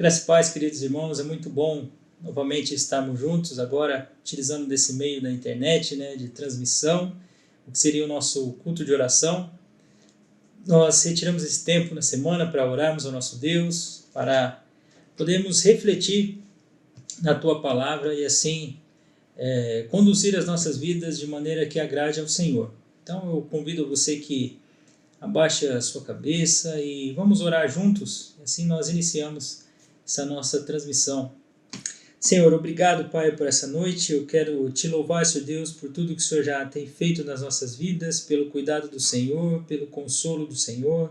Graças e paz, queridos irmãos, é muito bom novamente estarmos juntos, agora utilizando desse meio da internet, de transmissão, o que seria o nosso culto de oração. Nós retiramos esse tempo na semana para orarmos ao nosso Deus, para podermos refletir na Tua Palavra e assim conduzir as nossas vidas de maneira que agrade ao Senhor. Então eu convido você que abaixe a sua cabeça e vamos orar juntos, assim nós iniciamos essa nossa transmissão. Senhor, obrigado, Pai, por essa noite. Eu quero te louvar, Senhor Deus, por tudo que o Senhor já tem feito nas nossas vidas, pelo cuidado do Senhor, pelo consolo do Senhor,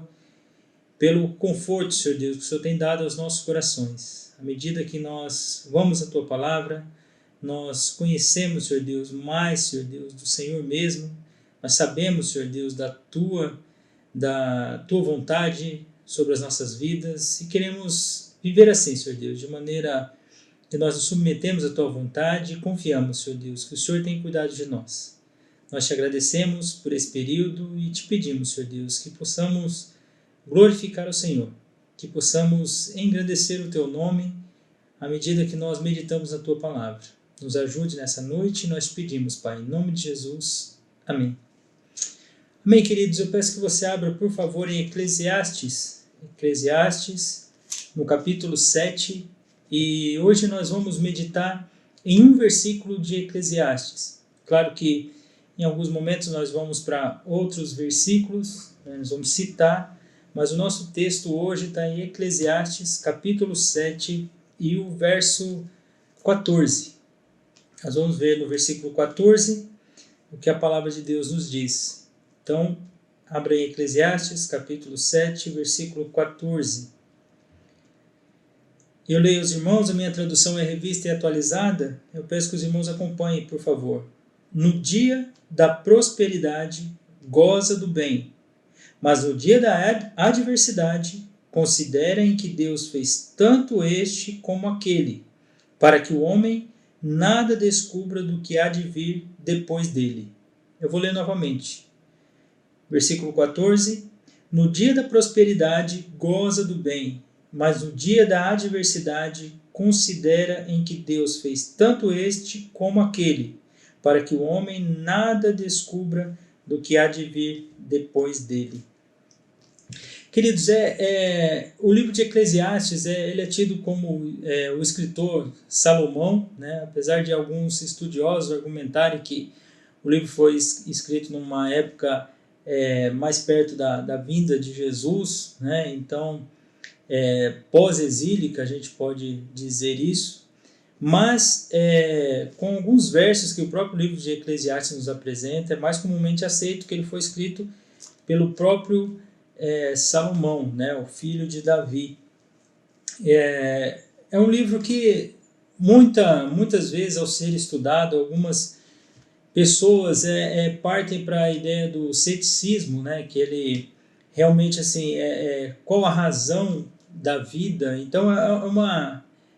pelo conforto, Senhor Deus, que o Senhor tem dado aos nossos corações. À medida que nós vamos à Tua Palavra, nós conhecemos, Senhor Deus, mais, Senhor Deus, do Senhor mesmo. Nós sabemos, Senhor Deus, da Tua vontade sobre as nossas vidas e queremos viver assim, Senhor Deus, de maneira que nós nos submetemos à Tua vontade e confiamos, Senhor Deus, que o Senhor tem cuidado de nós. Nós te agradecemos por esse período e te pedimos, Senhor Deus, que possamos glorificar o Senhor, que possamos engrandecer o Teu nome à medida que nós meditamos na Tua Palavra. Nos ajude nessa noite e nós pedimos, Pai, em nome de Jesus. Amém. Amém, queridos. Eu peço que você abra, por favor, em Eclesiastes, no capítulo 7, e hoje nós vamos meditar em um versículo de Eclesiastes. Claro que em alguns momentos nós vamos para outros versículos, nós vamos citar, mas o nosso texto hoje está em Eclesiastes, capítulo 7 e o verso 14. Nós vamos ver no versículo 14 o que a palavra de Deus nos diz. Então, abra em Eclesiastes, capítulo 7, versículo 14. Eu leio aos irmãos, a minha tradução é revista e atualizada. Eu peço que os irmãos acompanhem, por favor. No dia da prosperidade, goza do bem, mas no dia da adversidade, considera em que Deus fez tanto este como aquele, para que o homem nada descubra do que há de vir depois dele. Eu vou ler novamente. Versículo 14. No dia da prosperidade, goza do bem, mas no dia da adversidade, considera em que Deus fez tanto este como aquele, para que o homem nada descubra do que há de vir depois dele. Queridos, o livro de Eclesiastes ele é tido como o escritor Salomão, apesar de alguns estudiosos argumentarem que o livro foi escrito numa época mais perto da vinda de Jesus, então pós-exílica, a gente pode dizer isso, mas com alguns versos que o próprio livro de Eclesiastes nos apresenta, é mais comumente aceito que ele foi escrito pelo próprio Salomão, o filho de Davi. É um livro que muitas vezes, ao ser estudado, algumas pessoas partem para a ideia do ceticismo, que ele realmente assim qual a razão da vida. Então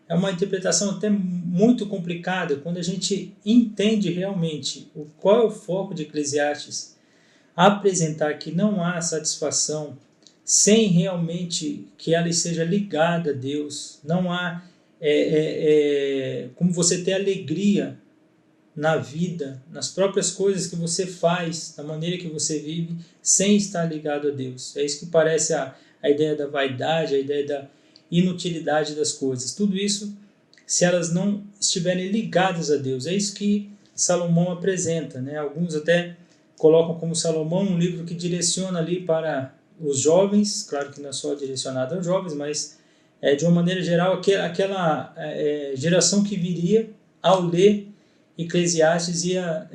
é uma interpretação até muito complicada quando a gente entende realmente qual é o foco de Eclesiastes, apresentar que não há satisfação sem realmente que ela seja ligada a Deus. Não há como você ter alegria na vida, nas próprias coisas que você faz, na maneira que você vive, sem estar ligado a Deus. É isso que parece a ideia da vaidade, a ideia da inutilidade das coisas. Tudo isso, se elas não estiverem ligadas a Deus. É isso que Salomão apresenta. Alguns até colocam como Salomão um livro que direciona ali para os jovens, claro que não é só direcionado aos jovens, mas de uma maneira geral, aquela geração que viria ao ler Eclesiastes ia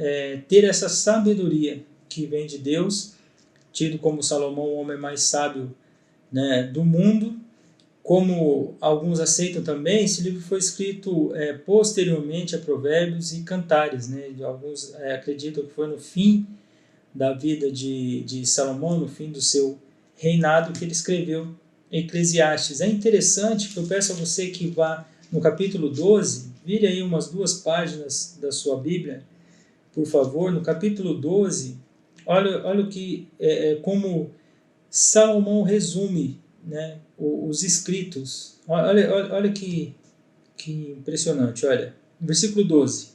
ter essa sabedoria que vem de Deus, tido como Salomão o homem mais sábio do mundo. Como alguns aceitam também, esse livro foi escrito posteriormente a Provérbios e Cantares. Alguns acreditam que foi no fim da vida de Salomão, no fim do seu reinado, que ele escreveu Eclesiastes. É interessante que eu peço a você que vá no capítulo 12, vire aí umas 2 páginas da sua Bíblia, por favor. No capítulo 12, olha o que como Salomão resume os escritos, Olha que impressionante, olha. Versículo 12.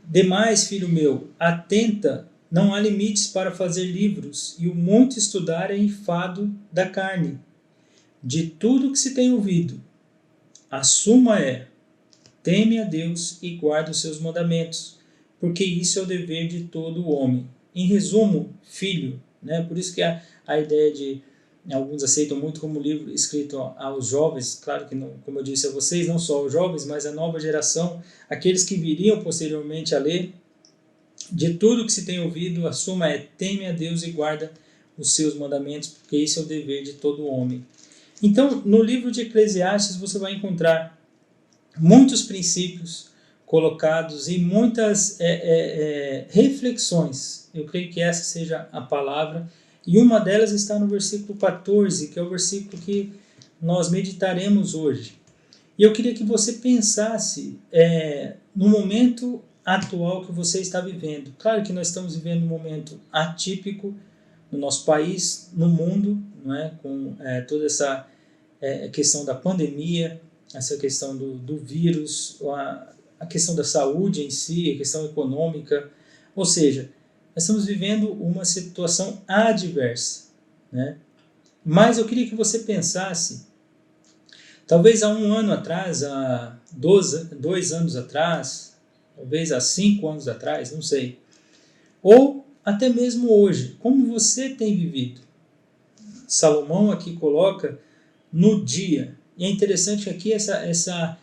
Demais, filho meu, atenta, não há limites para fazer livros, e o muito estudar é enfado da carne. De tudo que se tem ouvido, a suma é: teme a Deus e guarda os seus mandamentos, porque isso é o dever de todo homem. Em resumo, filho, né? Por isso que a ideia de alguns aceitam muito como livro escrito aos jovens, claro que não, como eu disse a vocês, não só aos jovens, mas a nova geração, aqueles que viriam posteriormente a ler. De tudo que se tem ouvido, a suma é: teme a Deus e guarda os seus mandamentos, porque isso é o dever de todo homem. Então, no livro de Eclesiastes, você vai encontrar muitos princípios colocados e muitas reflexões. Eu creio que essa seja a palavra. E uma delas está no versículo 14, que é o versículo que nós meditaremos hoje. E eu queria que você pensasse no momento atual que você está vivendo. Claro que nós estamos vivendo um momento atípico no nosso país, no mundo, não é? Com toda essa questão da pandemia, essa questão do vírus, a questão da saúde em si, a questão econômica. Ou seja, nós estamos vivendo uma situação adversa, né? Mas eu queria que você pensasse, talvez há um ano atrás, há 2 anos atrás, talvez há 5 anos atrás, não sei, ou até mesmo hoje, como você tem vivido. Salomão aqui coloca no dia, e é interessante que aqui essa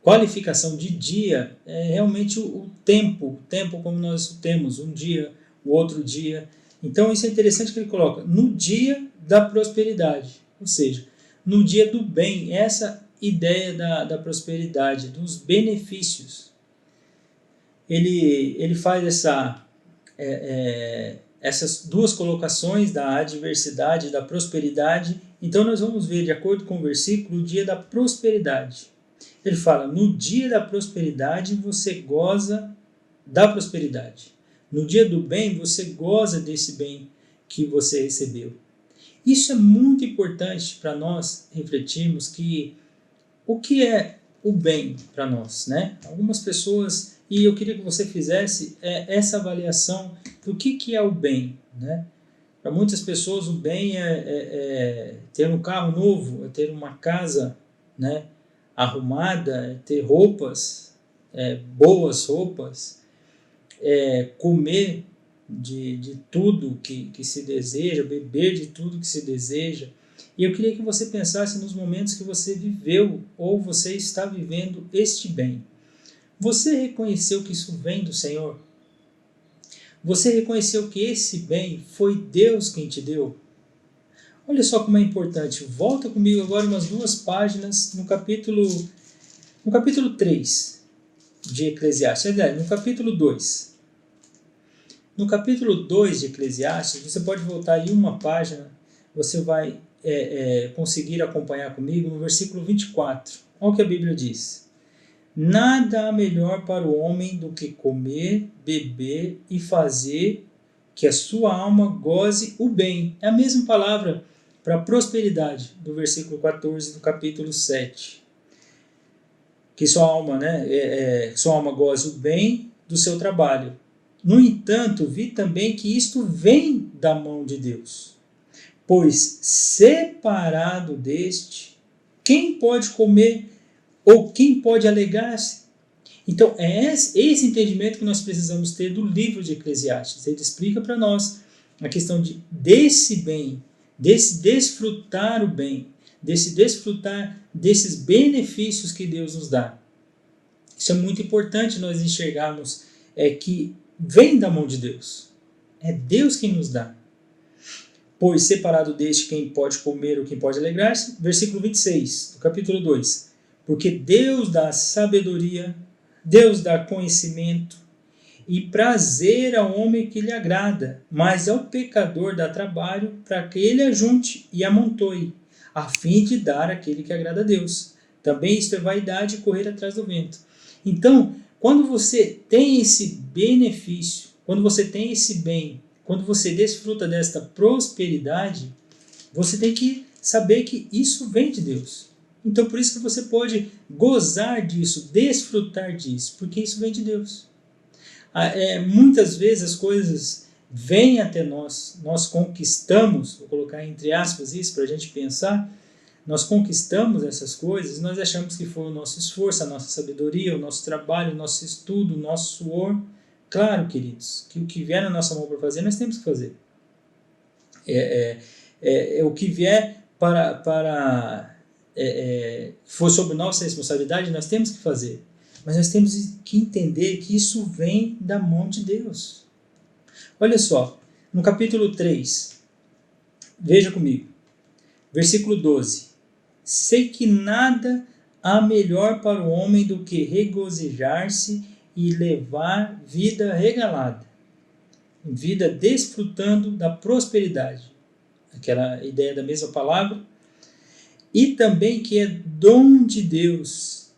qualificação de dia é realmente o tempo como nós temos, um dia, o outro dia. Então isso é interessante que ele coloca no dia da prosperidade, ou seja, no dia do bem, essa ideia da prosperidade, dos benefícios. Ele faz essas duas colocações da adversidade e da prosperidade. Então nós vamos ver, de acordo com o versículo, o dia da prosperidade. Ele fala: no dia da prosperidade você goza da prosperidade. No dia do bem você goza desse bem que você recebeu. Isso é muito importante para nós refletirmos que o que é o bem para nós, né? Algumas pessoas, e eu queria que você fizesse essa avaliação do que é o bem, né? Para muitas pessoas o bem é ter um carro novo, é ter uma casa, né, arrumada, é ter roupas, boas roupas, comer de tudo que se deseja, beber de tudo que se deseja. E eu queria que você pensasse nos momentos que você viveu ou você está vivendo este bem. Você reconheceu que isso vem do Senhor? Você reconheceu que esse bem foi Deus quem te deu? Olha só como é importante. Volta comigo agora umas 2 páginas no capítulo 3 de Eclesiastes. No capítulo 2. No capítulo 2 de Eclesiastes, você pode voltar aí uma página, você vai conseguir acompanhar comigo no versículo 24. Olha o que a Bíblia diz. Nada há melhor para o homem do que comer, beber e fazer que a sua alma goze o bem. É a mesma palavra para prosperidade, do versículo 14 do capítulo 7. Que sua alma, sua alma goze o bem do seu trabalho. No entanto, vi também que isto vem da mão de Deus. Pois separado deste, quem pode comer ou quem pode alegrar-se? Então, é esse entendimento que nós precisamos ter do livro de Eclesiastes. Ele explica para nós a questão desse bem, desse desfrutar o bem, desse desfrutar desses benefícios que Deus nos dá. Isso é muito importante nós enxergarmos que vem da mão de Deus. É Deus quem nos dá. Pois separado deste quem pode comer ou quem pode alegrar-se. Versículo 26, do capítulo 2. Porque Deus dá sabedoria, Deus dá conhecimento e prazer ao homem que lhe agrada, mas ao pecador dá trabalho para que ele ajunte e amontoe, a fim de dar àquele que agrada a Deus. Também isto é vaidade e correr atrás do vento. Então, quando você tem esse benefício, quando você tem esse bem, quando você desfruta desta prosperidade, Você tem que saber que isso vem de Deus. Então por isso que você pode gozar disso, desfrutar disso, porque isso vem de Deus. Muitas vezes as coisas vêm até nós, nós conquistamos, vou colocar entre aspas isso para a gente pensar, nós conquistamos essas coisas, nós achamos que foi o nosso esforço, a nossa sabedoria, o nosso trabalho, o nosso estudo, o nosso suor. Claro, queridos, que o que vier na nossa mão para fazer, nós temos que fazer. O que vier for sobre nossa responsabilidade, nós temos que fazer. Mas nós temos que entender que isso vem da mão de Deus. Olha só, no capítulo 3, veja comigo, versículo 12. Sei que nada há melhor para o homem do que regozijar-se e levar vida regalada, vida desfrutando da prosperidade. Aquela ideia da mesma palavra. E também que é dom de Deus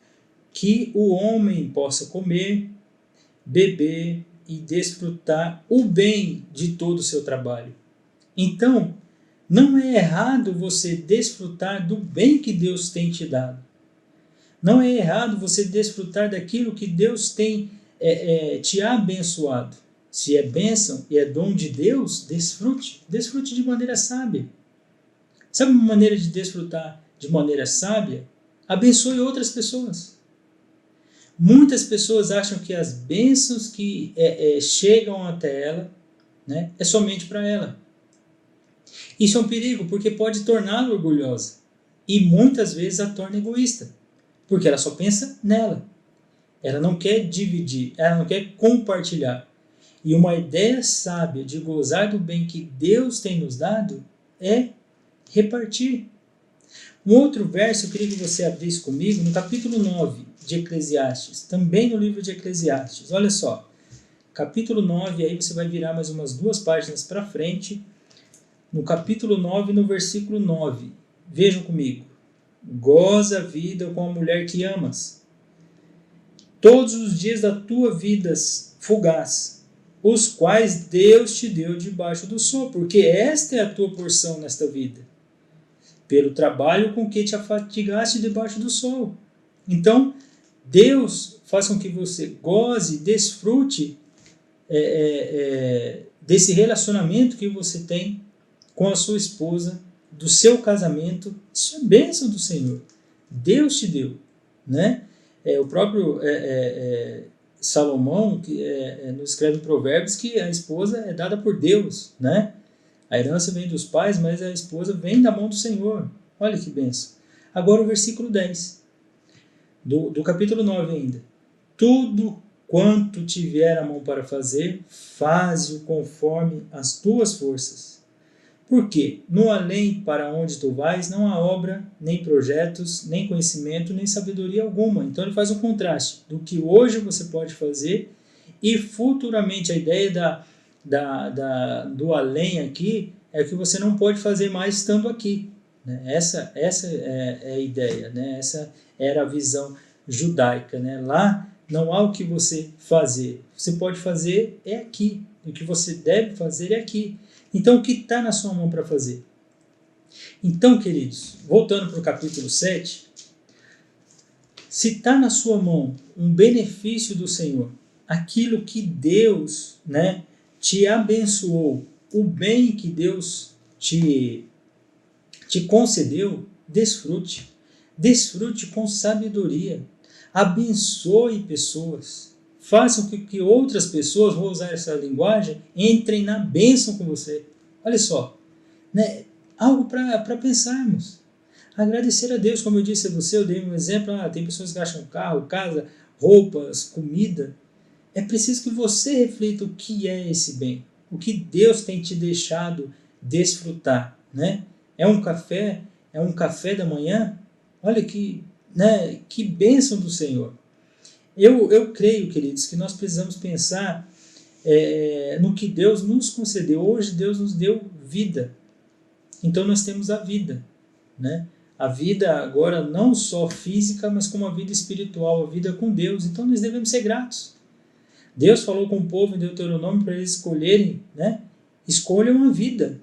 que o homem possa comer, beber e desfrutar o bem de todo o seu trabalho. Então, não é errado você desfrutar do bem que Deus tem te dado. Não é errado você desfrutar daquilo que Deus tem te abençoado. Se é bênção e é dom de Deus, desfrute. Desfrute de maneira sábia. Sabe uma maneira de desfrutar de maneira sábia? Abençoe outras pessoas. Muitas pessoas acham que as bênçãos que chegam até ela, né, é somente para ela. Isso é um perigo, porque pode torná-la orgulhosa. E muitas vezes a torna egoísta, porque ela só pensa nela. Ela não quer dividir, ela não quer compartilhar. E uma ideia sábia de gozar do bem que Deus tem nos dado é repartir. Um outro verso, eu queria que você abrisse comigo, no capítulo 9 de Eclesiastes, também no livro de Eclesiastes. Olha só, capítulo 9, aí você vai virar mais umas 2 páginas para frente. No capítulo 9, no versículo 9, vejam comigo. Goza a vida com a mulher que amas. Todos os dias da tua vida fugaz, os quais Deus te deu debaixo do sol, porque esta é a tua porção nesta vida, pelo trabalho com que te afatigaste debaixo do sol. Então, Deus faz com que você goze, desfrute desse relacionamento que você tem com a sua esposa, do seu casamento. Isso é bênção do Senhor. Deus te deu, né? O próprio Salomão que nos escreve em Provérbios que a esposa é dada por Deus, né? A herança vem dos pais, mas a esposa vem da mão do Senhor. Olha que bênção. Agora o versículo 10, do capítulo 9 ainda. Tudo quanto tiver a mão para fazer, faze-o conforme as tuas forças. Porque no além para onde tu vais não há obra, nem projetos, nem conhecimento, nem sabedoria alguma. Então ele faz um contraste do que hoje você pode fazer e futuramente. A ideia do além aqui é que você não pode fazer mais estando aqui. Né? Essa é a ideia, né? Essa era a visão judaica. Né? Lá não há o que você fazer. Você pode fazer é aqui. O que você deve fazer é aqui. Então, o que está na sua mão para fazer? Então, queridos, voltando para o capítulo 7, se está na sua mão um benefício do Senhor, aquilo que Deus, né, te abençoou, o bem que Deus te concedeu, desfrute. Desfrute com sabedoria. Abençoe pessoas. Façam que outras pessoas, vou usar essa linguagem, entrem na bênção com você. Olha só, né? Algo para pensarmos. Agradecer a Deus, como eu disse a você, eu dei um exemplo, tem pessoas que gastam carro, casa, roupas, comida. É preciso que você reflita o que é esse bem, o que Deus tem te deixado desfrutar. Né? É um café da manhã? Olha que bênção do Senhor. Eu creio, queridos, que nós precisamos pensar no que Deus nos concedeu. Hoje Deus nos deu vida. Então nós temos a vida. Né? A vida agora não só física, mas como a vida espiritual, a vida com Deus. Então nós devemos ser gratos. Deus falou com o povo em Deuteronômio para eles escolherem, né? Escolham a vida.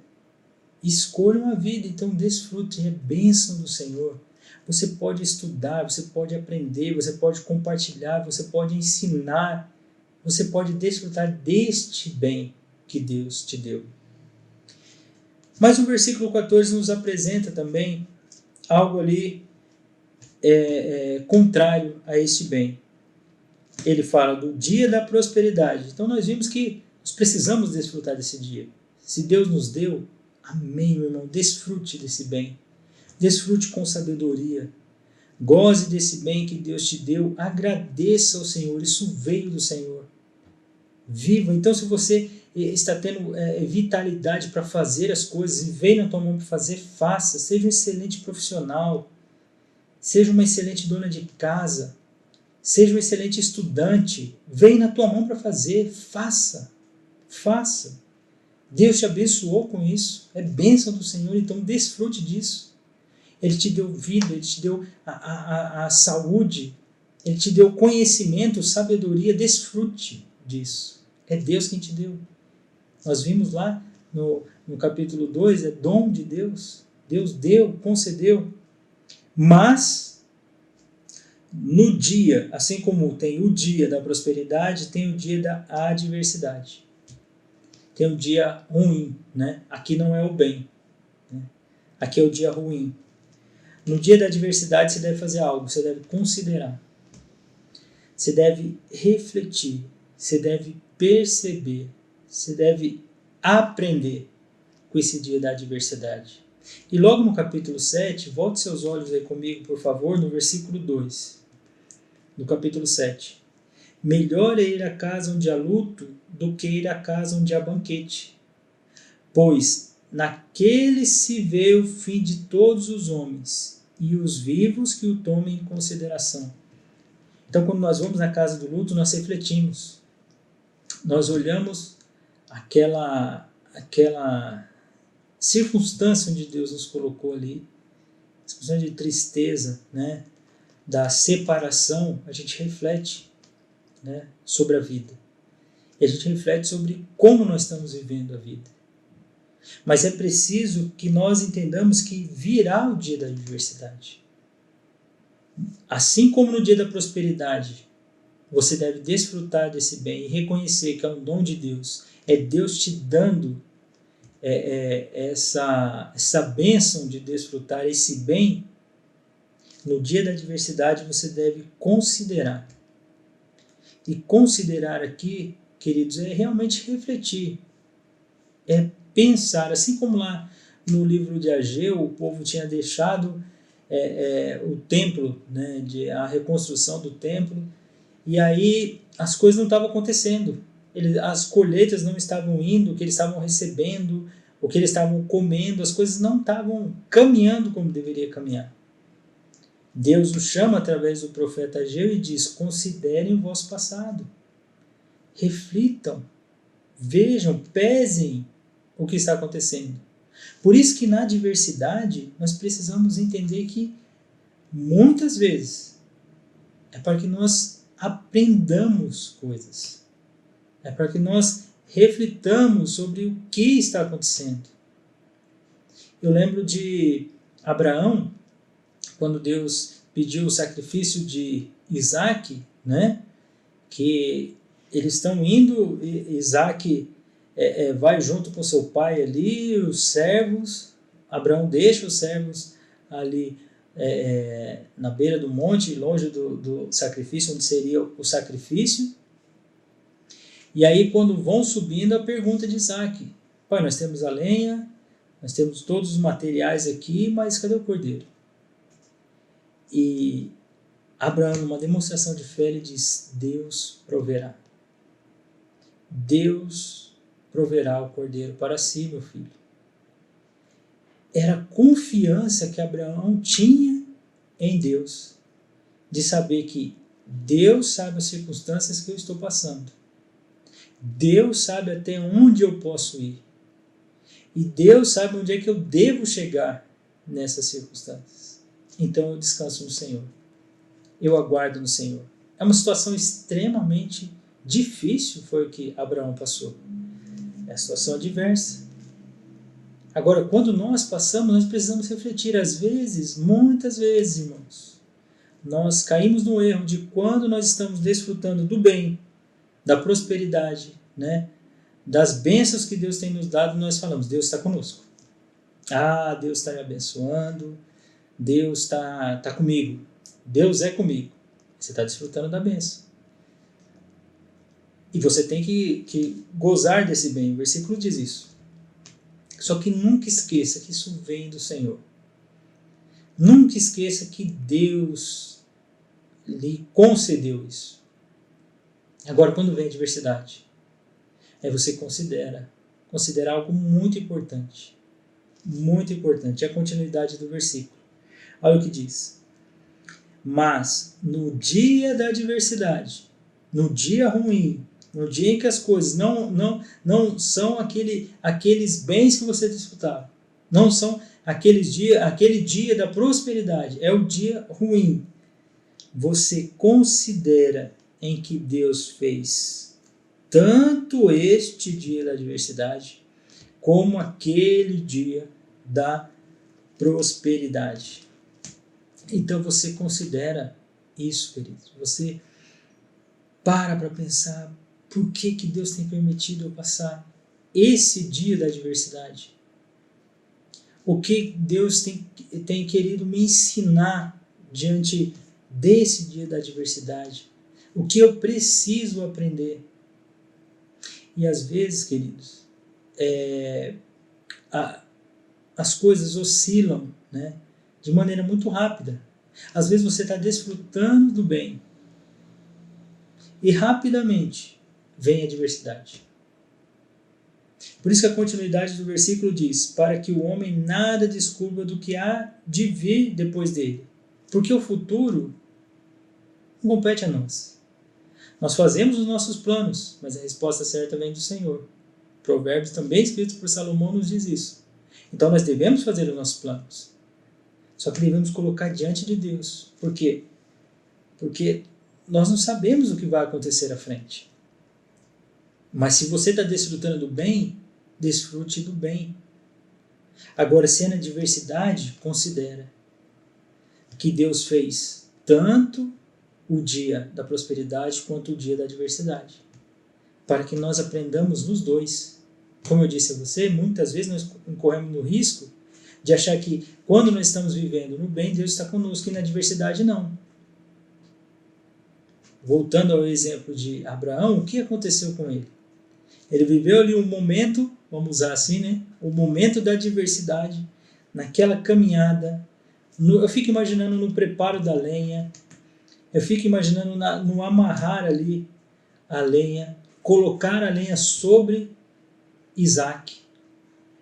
Escolham a vida, então desfrute, é bênção do Senhor. Você pode estudar, você pode aprender, você pode compartilhar, você pode ensinar, você pode desfrutar deste bem que Deus te deu. Mas o versículo 14 nos apresenta também algo ali contrário a este bem. Ele fala do dia da prosperidade. Então nós vimos que nós precisamos desfrutar desse dia. Se Deus nos deu, amém, meu irmão, desfrute desse bem. Desfrute com sabedoria. Goze desse bem que Deus te deu. Agradeça ao Senhor. Isso veio do Senhor. Viva. Então, se você está tendo vitalidade para fazer as coisas e veio na tua mão para fazer, faça. Seja um excelente profissional. Seja uma excelente dona de casa. Seja um excelente estudante. Vem na tua mão para fazer. Faça. Faça. Deus te abençoou com isso. É bênção do Senhor, então desfrute disso. Ele te deu vida, Ele te deu a saúde, Ele te deu conhecimento, sabedoria, desfrute disso. É Deus quem te deu. Nós vimos lá no capítulo 2, é dom de Deus. Deus deu, concedeu. Mas, no dia, assim como tem o dia da prosperidade, tem o dia da adversidade. Tem um dia ruim, né? Aqui não é o bem, né? Aqui é o dia ruim. No dia da adversidade você deve fazer algo, você deve considerar, você deve refletir, você deve perceber, você deve aprender com esse dia da adversidade. E logo no capítulo 7, volte seus olhos aí comigo, por favor, no versículo 2, do capítulo 7. Melhor é ir à casa onde há luto do que ir à casa onde há banquete, pois naquele se vê o fim de todos os homens, e os vivos que o tomem em consideração. Então, quando nós vamos na casa do luto, nós refletimos. Nós olhamos aquela circunstância onde Deus nos colocou ali, circunstância de tristeza, né, da separação, a gente reflete, né, sobre a vida. E a gente reflete sobre como nós estamos vivendo a vida. Mas é preciso que nós entendamos que virá o dia da adversidade. Assim como no dia da prosperidade, você deve desfrutar desse bem e reconhecer que é um dom de Deus. É Deus te dando essa bênção de desfrutar esse bem. No dia da adversidade você deve considerar. E considerar aqui, queridos, é realmente refletir. É pensar, assim como lá no livro de Ageu, o povo tinha deixado o templo, né, a reconstrução do templo, e aí as coisas não estavam acontecendo. As colheitas não estavam indo, o que eles estavam recebendo, o que eles estavam comendo, as coisas não estavam caminhando como deveria caminhar. Deus o chama através do profeta Ageu e diz: considerem o vosso passado, reflitam, vejam, pesem o que está acontecendo. Por isso que na adversidade nós precisamos entender que muitas vezes é para que nós aprendamos coisas, é para que nós reflitamos sobre o que está acontecendo. Eu lembro de Abraão, quando Deus pediu o sacrifício de Isaac, né, que eles estão indo, Isaac vai junto com seu pai ali, os servos, Abraão deixa os servos ali na beira do monte, longe do sacrifício, onde seria o sacrifício. E aí quando vão subindo, a pergunta de Isaac: pai, nós temos a lenha, nós temos todos os materiais aqui, mas cadê o cordeiro? E Abraão, numa demonstração de fé, ele diz: Deus proverá. Deus proverá o cordeiro para si, meu filho. Era a confiança que Abraão tinha em Deus, de saber que Deus sabe as circunstâncias que eu estou passando. Deus sabe até onde eu posso ir. E Deus sabe onde é que eu devo chegar nessas circunstâncias. Então eu descanso no Senhor. Eu aguardo no Senhor. É uma situação extremamente difícil, foi o que Abraão passou. É a situação adversa. Agora, quando nós passamos, nós precisamos refletir. Às vezes, muitas vezes, irmãos, nós caímos no erro de quando nós estamos desfrutando do bem, da prosperidade, né, das bênçãos que Deus tem nos dado, nós falamos, Deus está conosco. Ah, Deus está me abençoando, Deus está comigo, Deus é comigo. Você está desfrutando da bênção. E você tem que gozar desse bem. O versículo diz isso. Só que nunca esqueça que isso vem do Senhor. Nunca esqueça que Deus lhe concedeu isso. Agora, quando vem a adversidade, aí você considera algo muito importante. Muito importante. É a continuidade do versículo. Olha o que diz. Mas no dia da adversidade, no dia ruim, no dia em que as coisas não são aqueles bens que você desfrutava, não são aquele dia da prosperidade, é o dia ruim. Você considera em que Deus fez tanto este dia da adversidade como aquele dia da prosperidade. Então você considera isso, queridos. Você para pensar por que Deus tem permitido eu passar esse dia da adversidade. O que Deus tem querido me ensinar diante desse dia da adversidade. O que eu preciso aprender. E às vezes, queridos, as coisas oscilam, né, de maneira muito rápida. Às vezes você está desfrutando do bem e rapidamente vem a adversidade. Por isso que a continuidade do versículo diz, para que o homem nada descubra do que há de vir depois dele. Porque o futuro não compete a nós. Nós fazemos os nossos planos, mas a resposta certa vem do Senhor. Provérbios, também escrito por Salomão, nos diz isso. Então nós devemos fazer os nossos planos. Só que devemos colocar diante de Deus. Por quê? Porque nós não sabemos o que vai acontecer à frente. Mas se você está desfrutando do bem, desfrute do bem. Agora, se é na adversidade, considera que Deus fez tanto o dia da prosperidade quanto o dia da adversidade. Para que nós aprendamos nos dois. Como eu disse a você, muitas vezes nós incorremos no risco de achar que quando nós estamos vivendo no bem, Deus está conosco e na adversidade não. Voltando ao exemplo de Abraão, o que aconteceu com ele? Ele viveu ali um momento, vamos usar assim, né? O momento da adversidade, naquela caminhada. Eu fico imaginando no preparo da lenha, eu fico imaginando no amarrar ali a lenha, colocar a lenha sobre Isaac.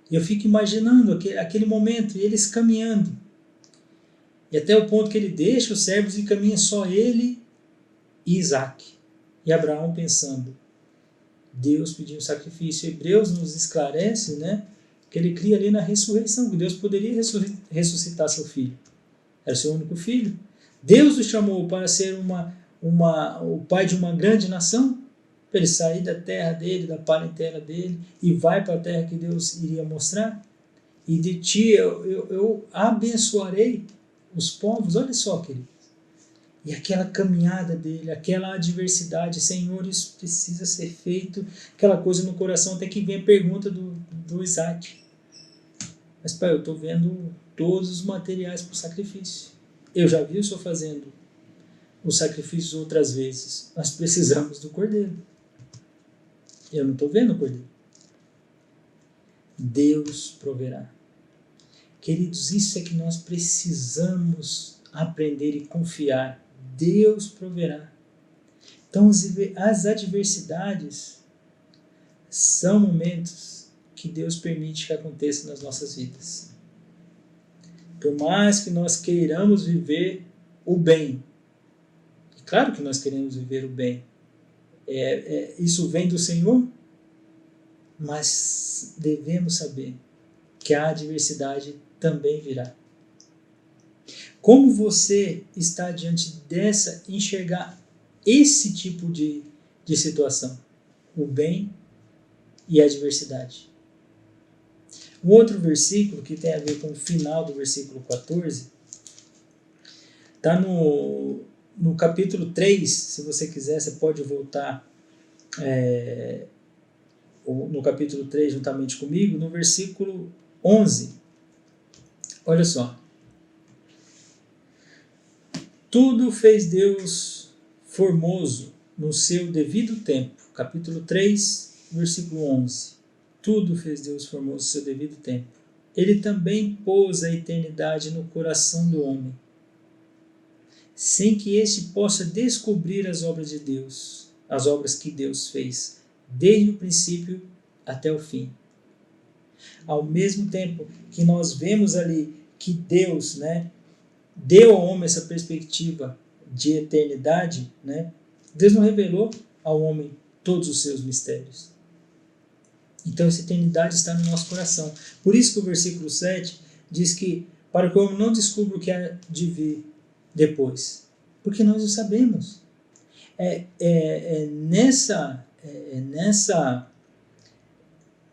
Eu fico imaginando aquele momento, e eles caminhando. E até o ponto que ele deixa os servos e caminha só ele e Isaac. E Abraão pensando, Deus pediu um sacrifício. Hebreus nos esclarece, né, que ele cria ali na ressurreição, que Deus poderia ressuscitar seu filho. Era seu único filho. Deus o chamou para ser o pai de uma grande nação, para ele sair da terra dele, da parentela dele, e vai para a terra que Deus iria mostrar. E de ti eu abençoarei os povos. Olha só, querido. E aquela caminhada dele, aquela adversidade, Senhor, isso precisa ser feito, aquela coisa no coração, até que vem a pergunta do Isaac. Mas, pai, eu estou vendo todos os materiais para o sacrifício. Eu já vi o Senhor fazendo os sacrifícios outras vezes. Nós precisamos do cordeiro. Eu não estou vendo o cordeiro. Deus proverá. Queridos, isso é que nós precisamos aprender e confiar. Deus proverá. Então, as adversidades são momentos que Deus permite que aconteçam nas nossas vidas. Por mais que nós queiramos viver o bem, e claro que nós queremos viver o bem, isso vem do Senhor, mas devemos saber que a adversidade também virá. Como você está diante dessa, enxergar esse tipo de situação, o bem e a adversidade? Um outro versículo que tem a ver com o final do versículo 14, está no capítulo 3, se você quiser, você pode voltar no capítulo 3 juntamente comigo, no versículo 11. Olha só. Tudo fez Deus formoso no seu devido tempo. Capítulo 3, versículo 11. Tudo fez Deus formoso no seu devido tempo. Ele também pôs a eternidade no coração do homem, sem que este possa descobrir as obras de Deus, as obras que Deus fez, desde o princípio até o fim. Ao mesmo tempo que nós vemos ali que Deus, deu ao homem essa perspectiva de eternidade, Deus não revelou ao homem todos os seus mistérios. Então essa eternidade está no nosso coração. Por isso que o versículo 7 diz que para que o homem não descubra o que há de vir depois, porque nós o sabemos.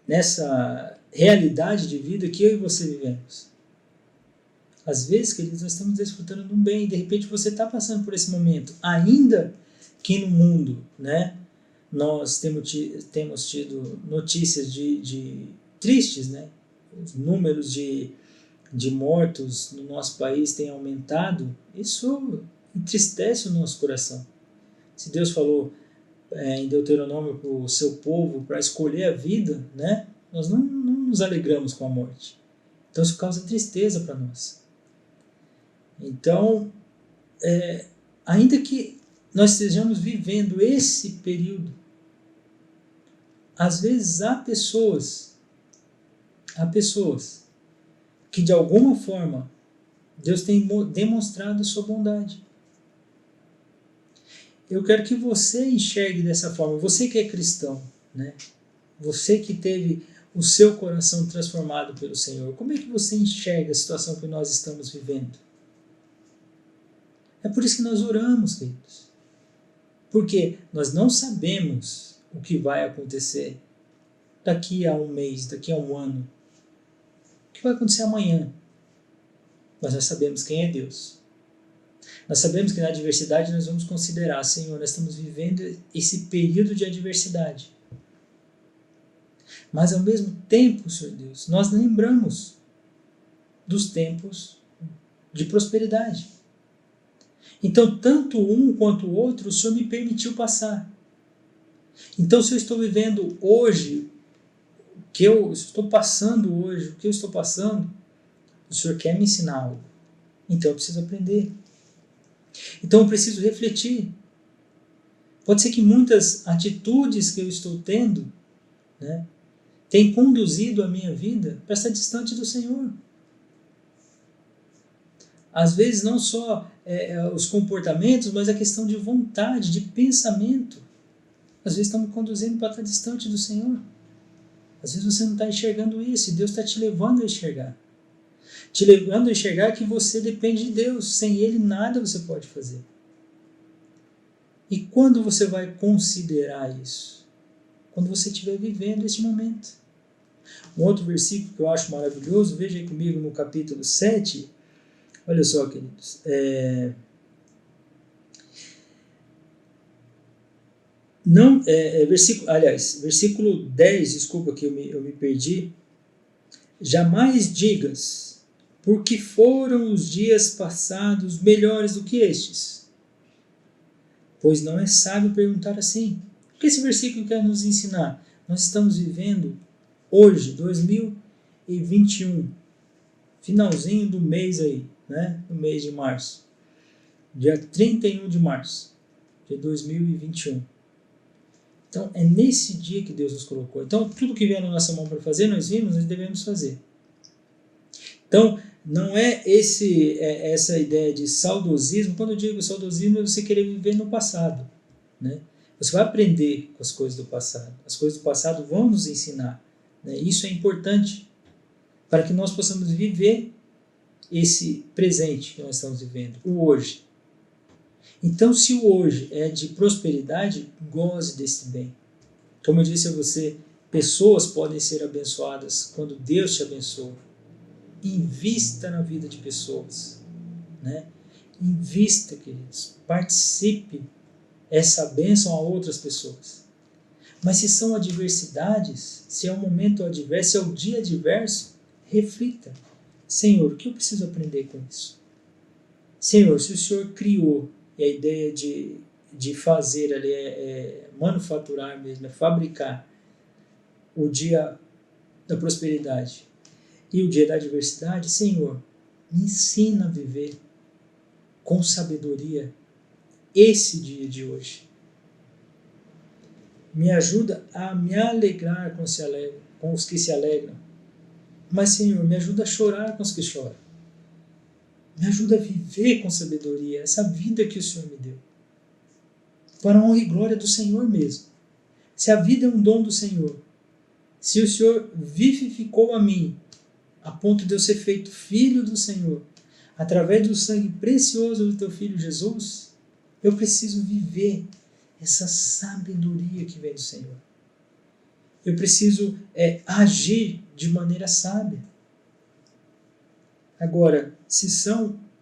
Nessa realidade de vida que eu e você vivemos. Às vezes, queridos, nós estamos desfrutando de um bem e de repente você está passando por esse momento, ainda que no mundo, nós temos tido notícias de tristes, os números de mortos no nosso país têm aumentado. Isso entristece o nosso coração. Se Deus falou em Deuteronômio para o seu povo para escolher a vida, nós não nos alegramos com a morte. Então isso causa tristeza para nós. Então, ainda que nós estejamos vivendo esse período, às vezes há pessoas que de alguma forma Deus tem demonstrado a sua bondade. Eu quero que você enxergue dessa forma, você que é cristão, você que teve o seu coração transformado pelo Senhor, como é que você enxerga a situação que nós estamos vivendo? É por isso que nós oramos, queridos. Porque nós não sabemos o que vai acontecer daqui a um mês, daqui a um ano. O que vai acontecer amanhã? Mas nós sabemos quem é Deus. Nós sabemos que na adversidade nós vamos considerar, Senhor, nós estamos vivendo esse período de adversidade. Mas ao mesmo tempo, Senhor Deus, nós lembramos dos tempos de prosperidade. Então, tanto um quanto o outro, o Senhor me permitiu passar. Então, se eu estou vivendo hoje, o que eu estou passando hoje, o que eu estou passando, o Senhor quer me ensinar algo. Então, eu preciso aprender. Então, eu preciso refletir. Pode ser que muitas atitudes que eu estou tendo, tenham conduzido a minha vida para estar distante do Senhor. Às vezes, não só os comportamentos, mas a questão de vontade, de pensamento. Às vezes estamos conduzindo para estar distante do Senhor. Às vezes você não está enxergando isso e Deus está te levando a enxergar. Te levando a enxergar que você depende de Deus. Sem Ele nada você pode fazer. E quando você vai considerar isso? Quando você estiver vivendo este momento. Um outro versículo que eu acho maravilhoso, veja aí comigo no capítulo 7. Olha só, queridos. Versículo 10, desculpa que eu me perdi. Jamais digas, porque foram os dias passados melhores do que estes. Pois não é sábio perguntar assim. O que esse versículo quer nos ensinar? Nós estamos vivendo hoje, 2021, finalzinho do mês aí, no mês de março. Dia 31 de março de 2021. Então, é nesse dia que Deus nos colocou. Então, tudo que vier na nossa mão para fazer, nós devemos fazer. Então, não é essa ideia de saudosismo. Quando eu digo saudosismo, é você querer viver no passado. Você vai aprender com as coisas do passado. As coisas do passado vão nos ensinar. Isso é importante para que nós possamos viver esse presente que nós estamos vivendo, o hoje. Então, se o hoje é de prosperidade, goze desse bem. Como eu disse a você Pessoas podem ser abençoadas quando Deus te abençoa. Invista na vida de pessoas, né? Invista, queridos. Participe essa bênção a outras pessoas. Mas se são adversidades, se é um momento adverso, se é um dia adverso, reflita. Senhor, o que eu preciso aprender com isso? Senhor, se o Senhor criou, e a ideia de fazer ali é manufaturar mesmo, é fabricar o dia da prosperidade e o dia da adversidade, Senhor, me ensina a viver com sabedoria esse dia de hoje. Me ajuda a me alegrar com os que se alegram. Mas, Senhor, me ajuda a chorar com os que choram. Me ajuda a viver com sabedoria essa vida que o Senhor me deu. Para a honra e glória do Senhor mesmo. Se a vida é um dom do Senhor, se o Senhor vivificou a mim, a ponto de eu ser feito filho do Senhor, através do sangue precioso do teu Filho Jesus, eu preciso viver essa sabedoria que vem do Senhor. Eu preciso agir de maneira sábia. Agora,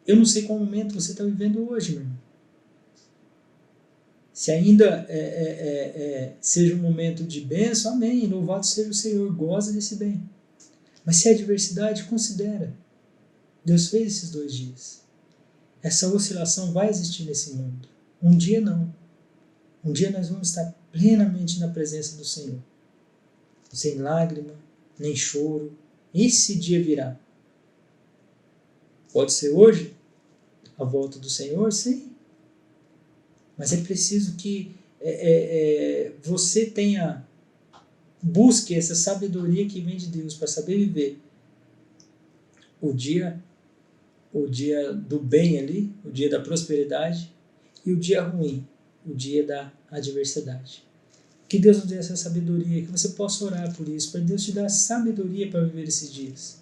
eu não sei qual momento você está vivendo hoje, meu irmão. Se ainda seja um momento de bênção, amém, louvado seja o Senhor, goza desse bem. Mas se é adversidade, considera. Deus fez esses 2 dias. Essa oscilação vai existir nesse mundo. Um dia não. Um dia nós vamos estar plenamente na presença do Senhor. Sem lágrima, nem choro. Esse dia virá. Pode ser hoje a volta do Senhor? Sim. Mas é preciso que você busque essa sabedoria que vem de Deus para saber viver o dia do bem ali, o dia da prosperidade, e o dia ruim, o dia da adversidade. Que Deus nos dê essa sabedoria, que você possa orar por isso, para Deus te dar sabedoria para viver esses dias.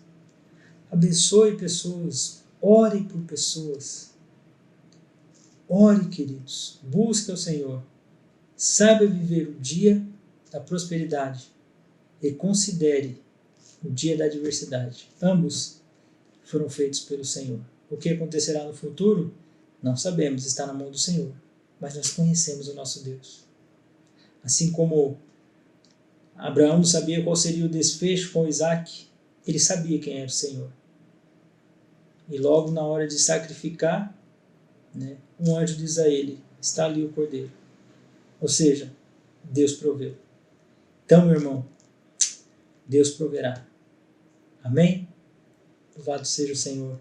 Abençoe pessoas, ore por pessoas. Ore, queridos, busque ao Senhor. Saiba viver o dia da prosperidade e considere o dia da adversidade. Ambos foram feitos pelo Senhor. O que acontecerá no futuro? Não sabemos, está na mão do Senhor. Mas nós conhecemos o nosso Deus. Assim como Abraão não sabia qual seria o desfecho com Isaac, ele sabia quem era o Senhor. E logo na hora de sacrificar, um anjo diz a ele, está ali o cordeiro. Ou seja, Deus proveu. Então, meu irmão, Deus proverá. Amém? Louvado seja o Senhor.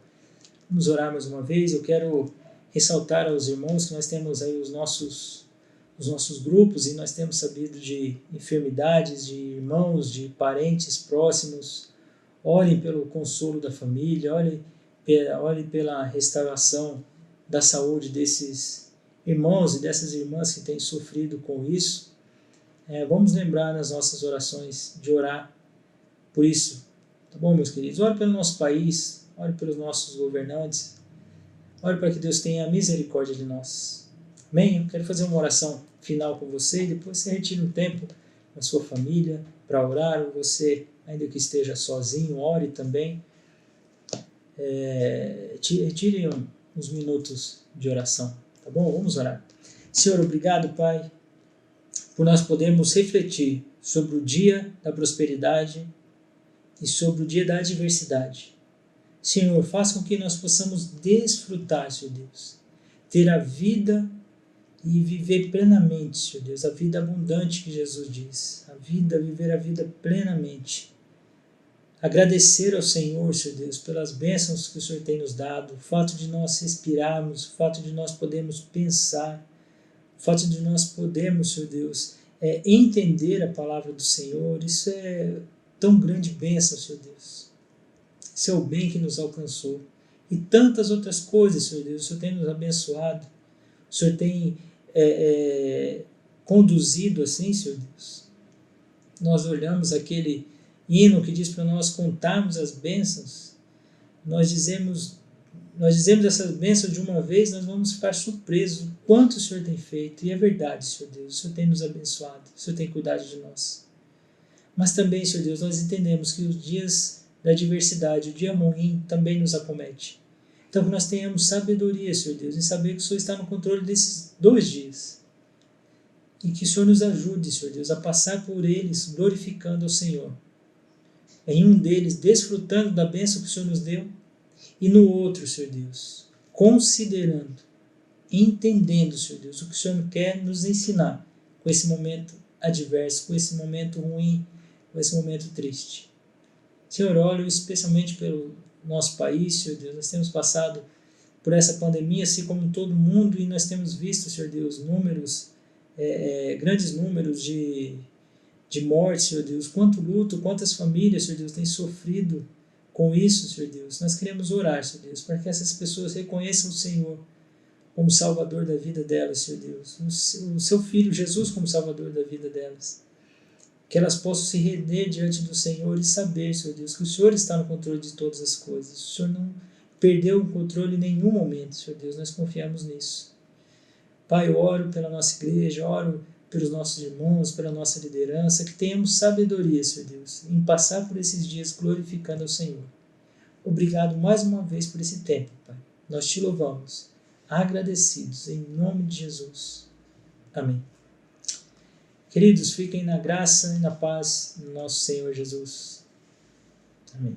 Vamos orar mais uma vez. Eu quero ressaltar aos irmãos que nós temos aí os nossos grupos e nós temos sabido de enfermidades, de irmãos, de parentes próximos. Orem pelo consolo da família, orem pela restauração da saúde desses irmãos e dessas irmãs que têm sofrido com isso. Vamos lembrar nas nossas orações de orar por isso. Tá bom, meus queridos? Ore pelo nosso país, ore pelos nossos governantes, ore para que Deus tenha misericórdia de nós. Amém? Eu quero fazer uma oração final com você e depois você retira um tempo com a sua família para orar, ou você, ainda que esteja sozinho, ore também. Retire uns minutos de oração, tá bom? Vamos orar. Senhor, obrigado, Pai, por nós podermos refletir sobre o dia da prosperidade e sobre o dia da adversidade. Senhor, faça com que nós possamos desfrutar, Senhor Deus, ter a vida e viver plenamente, Senhor Deus, a vida abundante que Jesus diz, viver a vida plenamente. Agradecer ao Senhor, Senhor Deus, pelas bênçãos que o Senhor tem nos dado, o fato de nós respirarmos, o fato de nós podermos pensar, o fato de nós podermos, Senhor Deus, entender a palavra do Senhor. Isso é tão grande bênção, Senhor Deus. Isso é o bem que nos alcançou. E tantas outras coisas, Senhor Deus, o Senhor tem nos abençoado, o Senhor tem conduzido assim, Senhor Deus. Nós olhamos aquele hino que diz para nós contarmos as bênçãos, nós dizemos essas bênçãos de uma vez, nós vamos ficar surpresos o quanto o Senhor tem feito, e é verdade, Senhor Deus, o Senhor tem nos abençoado, o Senhor tem cuidado de nós. Mas também, Senhor Deus, nós entendemos que os dias da adversidade, o dia ruim, também nos acomete. Então que nós tenhamos sabedoria, Senhor Deus, em saber que o Senhor está no controle desses 2 dias. E que o Senhor nos ajude, Senhor Deus, a passar por eles glorificando ao Senhor. Em um deles, desfrutando da bênção que o Senhor nos deu, e no outro, Senhor Deus, considerando, entendendo, Senhor Deus, o que o Senhor quer nos ensinar com esse momento adverso, com esse momento ruim, com esse momento triste. Senhor, olho especialmente pelo nosso país, Senhor Deus, nós temos passado por essa pandemia, assim como todo mundo, e nós temos visto, Senhor Deus, grandes números de mortes, Senhor Deus, quanto luto, quantas famílias, Senhor Deus, têm sofrido com isso, Senhor Deus. Nós queremos orar, Senhor Deus, para que essas pessoas reconheçam o Senhor como Salvador da vida delas, Senhor Deus, o seu Filho Jesus como Salvador da vida delas. Que elas possam se render diante do Senhor e saber, Senhor Deus, que o Senhor está no controle de todas as coisas. O Senhor não perdeu o controle em nenhum momento, Senhor Deus, nós confiamos nisso. Pai, eu oro pela nossa igreja, oro pelos nossos irmãos, pela nossa liderança, que tenhamos sabedoria, Senhor Deus, em passar por esses dias glorificando ao Senhor. Obrigado mais uma vez por esse tempo, Pai. Nós te louvamos, agradecidos, em nome de Jesus. Amém. Queridos, fiquem na graça e na paz do nosso Senhor Jesus. Amém.